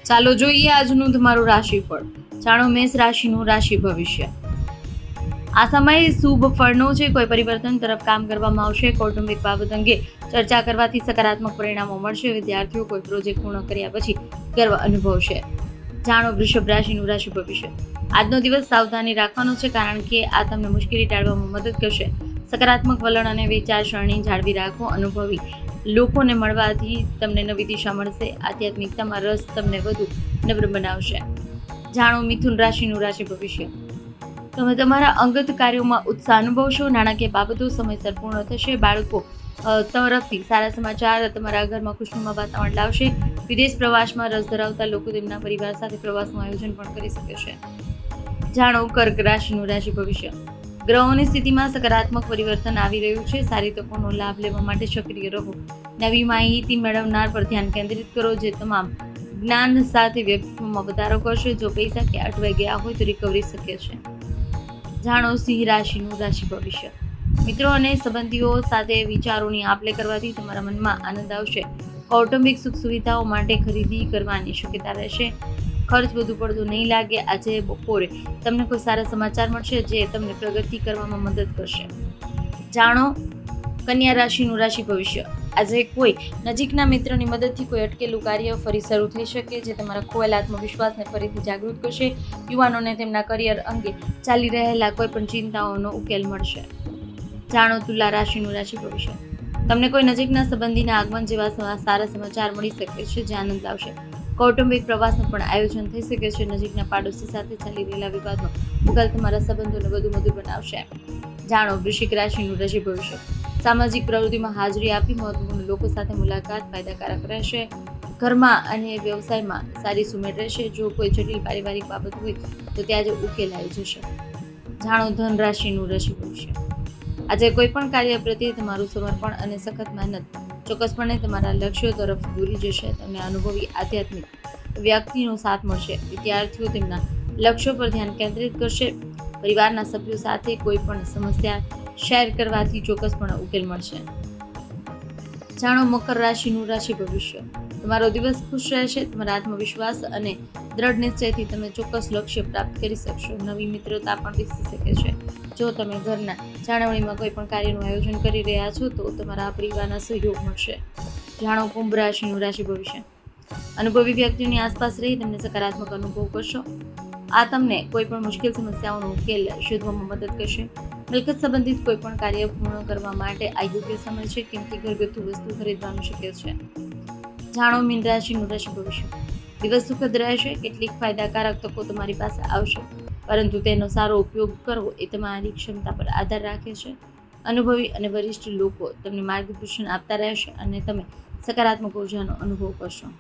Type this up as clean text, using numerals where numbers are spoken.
ચાલો જોઈએ આજનું તમારું રાશિફળ. જાણો મેષ રાશિનું રાશિ ભવિષ્ય. આ સમય શુભ ફળનો છે. કોઈ પરિવર્તન તરફ કામ કરવામાં આવશે. કૌટુંબિક બાબત અંગે ચર્ચા કરવાથી સકારાત્મક પરિણામો મળશે. વિદ્યાર્થીઓ કોઈ પ્રોજેક્ટ પૂર્ણ કર્યા પછી ગર્વ અનુભવશે. જાણો વૃષભ રાશિનું રાશિ ભવિષ્ય. આજનો દિવસ સાવધાની રાખવાનો છે, કારણ કે આ તમને મુશ્કેલી ટાળવામાં મદદ કરશે. સકારાત્મક વલણ અને વિચારસરણી જાળવી રાખો. અનુભવી લોકોને મળવાથી તમને નવી દિશા મળશે. આધ્યાત્મિકતામાં રસ તમને વધુ નમ્ર બનાવશે. જાણો મિથુન રાશિનું રાશિ ભવિષ્ય. તમે તમારા અંગત કાર્યોમાં ઉત્સાહ અનુભવશો. નાણાકીય બાબતો સમયસર પૂર્ણ થશે. બાળકો તરફથી સારા સમાચાર તમારા ઘરમાં ખુશનુમા વાતાવરણ લાવશે. વિદેશ પ્રવાસમાં રસ ધરાવતા લોકો તેમના પરિવાર સાથે પ્રવાસનું આયોજન પણ કરી શકે છે. જાણો કર્ક રાશિનું રાશિ ભવિષ્ય. ગ્રહોની સ્થિતિમાં સકારાત્મક પરિવર્તન આવી રહ્યું છે. સારી તકોનો લાભ લેવા માટે સક્રિય રહો. નવી માહિતી મેળવનાર પર ધ્યાન કેન્દ્રિત કરો, જે તમામ જ્ઞાન સાથે વ્યક્તિત્વમાં વધારો કરશે. જો પૈસા કે અટવાઈ ગયા હોય તો રિકવરી શક્ય છે. જાણો સિંહ રાશિનું રાશિ ભવિષ્ય. મિત્રો અને સંબંધીઓ સાથે વિચારોની આપ-લે કરવાથી તમારા મનમાં આનંદ આવશે. કૌટુંબિક સુખ સુવિધાઓ માટે ખરીદી કરવાની શક્યતા રહેશે. ખર્ચ વધુ પડતો નહીં લાગે. આજે બપોરે તમને કોઈ સારા સમાચાર મળશે, જે તમને પ્રગતિ કરવામાં મદદ કરશે. જાણો કન્યા રાશિનું રાશિ ભવિષ્ય. આજે કોઈ નજીકના મિત્રની મદદથી કોઈ અટકેલું કાર્ય ફરી શરૂ થઈ શકે, જે તમારા ખોવાયેલા આત્મવિશ્વાસને ફરીથી જાગૃત કરશે. યુવાનોને તેમના કરિયર અંગે ચાલી રહેલા કોઈ પણ ચિંતાઓનો ઉકેલ મળશે. જાણો તુલા રાશિનું રાશિ ભવિષ્ય. તમને કોઈ નજીકના સંબંધીના આગમન જેવા સારા સમાચાર મળી શકે છે, જે આનંદ લાવશે. કૌટુંબિક પ્રવાસનું પણ આયોજન થઈ શકે છે. નજીકના પાડોશી સાથે ચાલી રહેલા વિવાદનો ઉકેલ તમારા સંબંધોને વધુ મધુર બનાવશે. જાણો વૃશ્ચિક રાશિનું રાશિ ભવિષ્ય. સામાજિક પ્રવૃત્તિમાં હાજરી આપી મહત્વપૂર્ણ લોકો સાથે મુલાકાત ફાયદાકારક રહેશે. ઘરમાં અને વ્યવસાયમાં સારી સુમેળ રહેશે. જો કોઈ જટિલ પારિવારિક બાબત હોય તો ત્યાં જ ઉકેલ આવી જશે. જાણો ધન રાશિનું રાશિ ભવિષ્ય. આજે કોઈ પણ કાર્ય પ્રત્યે તમારું સમર્પણ અને સખત મહેનત ચોક્કસપણે તમારા લક્ષ્યો તરફ દોરી જશે. તમને અનુભવી આધ્યાત્મિક વ્યક્તિનો સાથ મળશે. વિદ્યાર્થીઓ તેમના લક્ષ્યો પર ધ્યાન કેન્દ્રિત કરશે. પરિવારના સભ્યો સાથે કોઈ પણ સમસ્યા શેર કરવાથી ચોક્કસપણે ઉકેલ મળશે. જાણો મકર રાશિનું રાશિ ભવિષ્ય. તમારો દિવસ ખુશ રહેશે. તમારા આત્મવિશ્વાસ અને દ્રઢ નિશ્ચયથી તમે ચોક્કસ લક્ષ્ય પ્રાપ્ત કરી શકશો. નવી મિત્રતા પણ વિકસી શકે છે. જો તમે ઘરના જાળવણીમાં કોઈ પણ કાર્યનું આયોજન કરી રહ્યા છો તો તમારા પરિવારના સહયોગ મળશે. જાણો કુંભ રાશિનું રાશિ ભવિષ્ય. અનુભવી વ્યક્તિઓની આસપાસ રહી તમને સકારાત્મક અનુભવ કરશો. આ તમને કોઈ પણ મુશ્કેલ સમસ્યાઓનો ઉકેલ શોધવામાં મદદ કરશે. મિલકત સંબંધિત કોઈ પણ કાર્ય પૂર્ણ કરવા માટે આ યોગ્ય સમય છે. કિંમતી ઘરગથ્થુ વસ્તુ ખરીદવાનું શક્ય છે. જાણો મીન રાશિનું રાશિ ભવિષ્ય. દિવસ સુખદ રહેશે. કેટલીક ફાયદાકારક તકો તમારી પાસે આવશે, પરંતુ તેનો સારો ઉપયોગ કરવો એ તમારી ક્ષમતા પર આધાર રાખે છે. અનુભવી અને વરિષ્ઠ લોકો તમને માર્ગદર્શન આપતા રહેશે અને તમે સકારાત્મક ઉર્જાનો અનુભવ કરશો.